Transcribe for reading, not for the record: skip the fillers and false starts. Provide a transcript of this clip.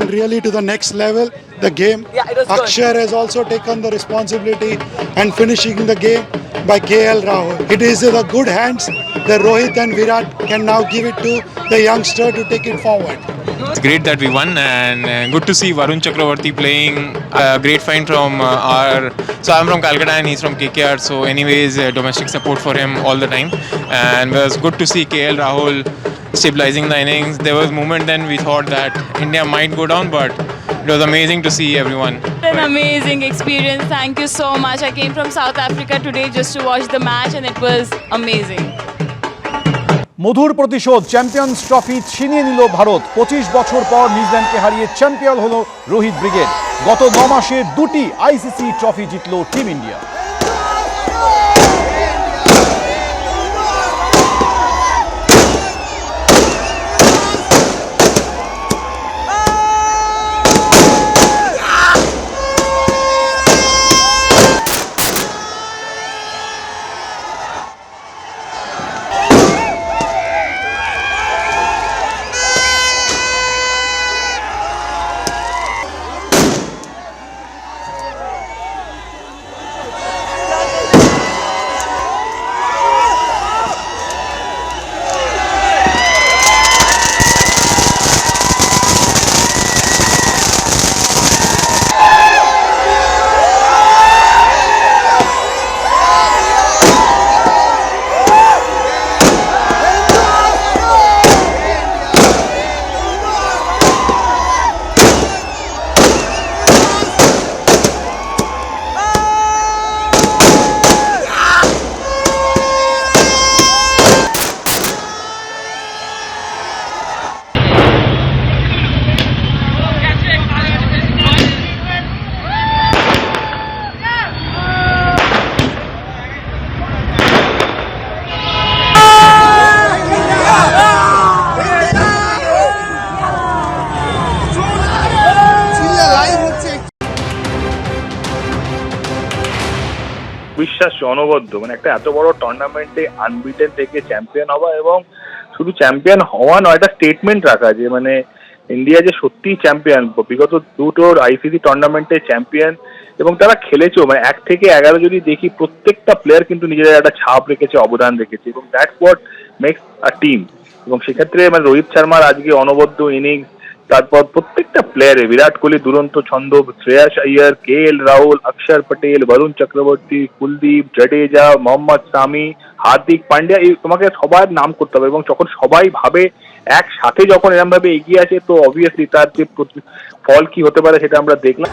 taken really to the next level the game. Akshar has also taken the responsibility and finishing the game by KL Rahul. It is in the good hands that Rohit and Virat can now give it to the youngster to take it forward. It's great that we won, and good to see Varun Chakravarti playing. Great find from So I'm from Calcutta and he's from KKR. So, anyways, domestic support for him all the time. And it was good to see KL Rahul stabilizing the innings. There was a moment then we thought that India might go down, but it was amazing to see everyone. An amazing experience. Thank you so much. I came from South Africa today just to watch the match, and it was amazing. মধুর প্রতিশোধ, champions trophy ছিনিয়ে নিল ভারত। 25 বছর পর নিউজিল্যান্ডকে হারিয়ে champion হলো Rohit brigade. গত 9 মাসে 2টি আইসিসি ট্রফি জিতল টিম ইন্ডিয়া। বিশ্বাস অনবদ্য, মানে একটা এত বড় টুর্নামেন্টে আনবিটেন থেকে চ্যাম্পিয়ন হওয়া, এবং শুধু চ্যাম্পিয়ন হওয়া নয়, একটা স্টেটমেন্ট রাখা যে মানে ইন্ডিয়া যে সত্যিই চ্যাম্পিয়ন, বিগত দুটোর আইসিসি টুর্নামেন্টে চ্যাম্পিয়ন, এবং তারা খেলেছেও, মানে 1 থেকে 11 যদি দেখি প্রত্যেকটা প্লেয়ার কিন্তু নিজেদের একটা ছাপ রেখেছে, অবদান রেখেছে, এবং that's what makes a team. এবং সেক্ষেত্রে মানে রোহিত শর্মার আজকে অনবদ্য ইনিংস, তারপর প্রত্যেকটা প্লেয়ারে, বিরাট কোহলি দুরন্ত ছন্দ, শ্রেয়াস আইয়ার, KL রাহুল, অক্ষর পটেল, বরুণ চক্রবর্তী, কুলদীপ, জাডেজা, মোহাম্মদ শামি, হার্দিক পান্ডিয়া, এই তোমাকে সবার নাম করতে হবে। এবং যখন সবাই ভাবে একসাথে যখন এরকম ভাবে এগিয়ে আসে, তো অবভিয়াসলি তার যে ফল কি হতে পারে সেটা আমরা দেখলাম।